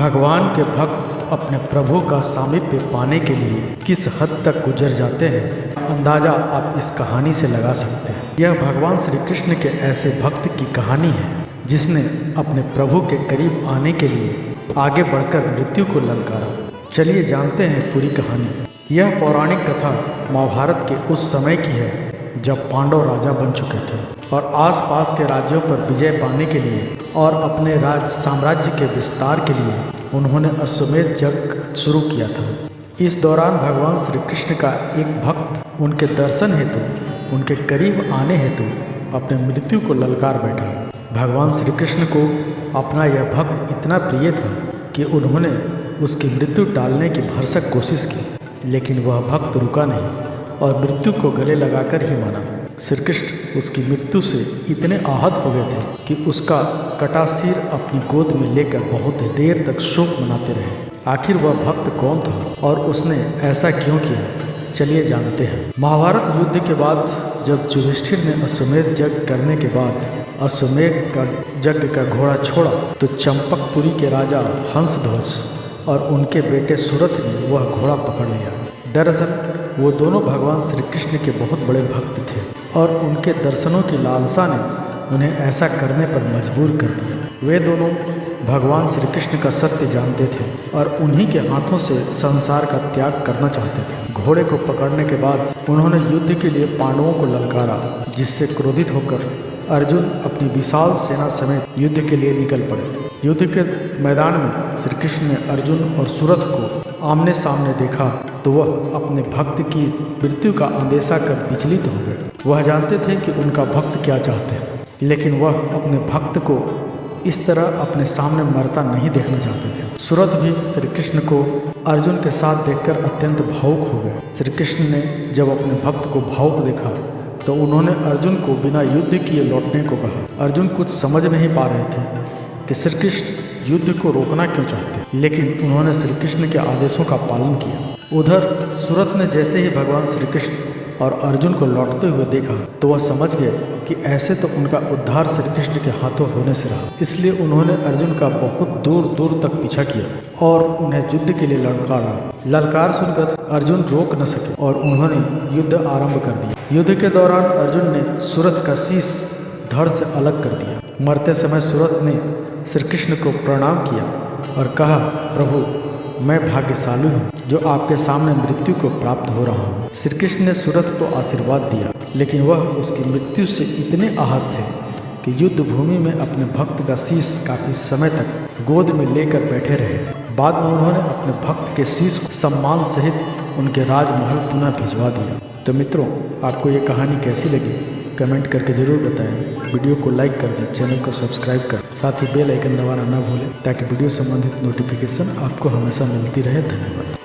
भगवान के भक्त अपने प्रभु का सामीप्य पाने के लिए किस हद तक गुजर जाते हैं, अंदाजा आप इस कहानी से लगा सकते हैं। यह भगवान श्री कृष्ण के ऐसे भक्त की कहानी है जिसने अपने प्रभु के करीब आने के लिए आगे बढ़कर मृत्यु को ललकारा। चलिए जानते हैं पूरी कहानी। यह पौराणिक कथा महाभारत के उस समय की है जब पांडव राजा बन चुके थे और आसपास के राज्यों पर विजय पाने के लिए और अपने साम्राज्य के विस्तार के लिए उन्होंने अश्वमेध यज्ञ शुरू किया था। इस दौरान भगवान श्री कृष्ण का एक भक्त उनके दर्शन हेतु, उनके करीब आने हेतु अपने मृत्यु को ललकार बैठा। भगवान श्री कृष्ण को अपना यह भक्त इतना प्रिय था कि उन्होंने उसकी मृत्यु टालने की भरसक कोशिश की, लेकिन वह भक्त रुका नहीं और मृत्यु को गले लगाकर ही माना। श्री कृष्ण उसकी मृत्यु से इतने आहत हो गए थे कि उसका कटा सिर अपनी गोद में लेकर बहुत देर तक शोक मनाते रहे। आखिर वह भक्त कौन था और उसने ऐसा क्यों किया, चलिए जानते हैं। महाभारत युद्ध के बाद जब युधिष्ठिर ने अश्वमेध यज्ञ करने के बाद अश्वमेध का यज्ञ का घोड़ा छोड़ा तो चंपकपुरी के राजा हंसध्वज और उनके बेटे सुरथ ने वह घोड़ा पकड़ लिया। दरअसल वो दोनों भगवान श्री कृष्ण के बहुत बड़े भक्त थे और उनके दर्शनों की लालसा ने उन्हें ऐसा करने पर मजबूर कर दिया। वे दोनों भगवान श्री कृष्ण का सत्य जानते थे और उन्हीं के हाथों से संसार का त्याग करना चाहते थे। घोड़े को पकड़ने के बाद उन्होंने युद्ध के लिए पांडवों को ललकारा, जिससे क्रोधित होकर अर्जुन अपनी विशाल सेना समेत युद्ध के लिए निकल पड़े। युद्ध के मैदान में श्री कृष्ण ने अर्जुन और सुरथ को आमने सामने देखा तो वह अपने भक्त की मृत्यु का अंदेशा कर विचलित हो गए। वह जानते थे कि उनका भक्त क्या चाहते हैं, लेकिन वह अपने भक्त को इस तरह अपने सामने मरता नहीं देखना चाहते थे। सुरथ भी श्री कृष्ण को अर्जुन के साथ देखकर अत्यंत भावुक हो गए। श्री कृष्ण ने जब अपने भक्त को भावुक देखा तो उन्होंने अर्जुन को बिना युद्ध किए लौटने को कहा। अर्जुन कुछ समझ नहीं पा रहे थे कि श्री कृष्ण युद्ध को रोकना क्यों चाहते, लेकिन उन्होंने श्री कृष्ण के आदेशों का पालन किया। उधर सुरथ ने जैसे ही भगवान श्री कृष्ण और अर्जुन को लौटते हुए देखा तो वह समझ गए कि ऐसे तो उनका उद्धार श्री कृष्ण के हाथों होने से रहा। इसलिए उन्होंने अर्जुन का बहुत दूर दूर तक पीछा किया और उन्हें युद्ध के लिए ललकारा। ललकार सुनकर अर्जुन रोक न सके और उन्होंने युद्ध आरंभ कर दिया। युद्ध के दौरान अर्जुन ने सुरथ का शीश धड़ से अलग कर दिया। मरते समय सुरथ ने श्री कृष्ण को प्रणाम किया और कहा, प्रभु मैं भाग्यशाली हूँ जो आपके सामने मृत्यु को प्राप्त हो रहा हूँ। श्री कृष्ण ने सुरथ को आशीर्वाद दिया, लेकिन वह उसकी मृत्यु से इतने आहत थे कि युद्ध भूमि में अपने भक्त का शीश काफी समय तक गोद में लेकर बैठे रहे। बाद में उन्होंने अपने भक्त के शीश को सम्मान सहित उनके राजमहल पुनः भिजवा दिया। तो मित्रों, आपको ये कहानी कैसी लगी कमेंट करके ज़रूर बताएं। वीडियो को लाइक कर दें, चैनल को सब्सक्राइब कर, साथ ही बेल आइकन दबाना न भूलें ताकि वीडियो संबंधित नोटिफिकेशन आपको हमेशा मिलती रहे। धन्यवाद।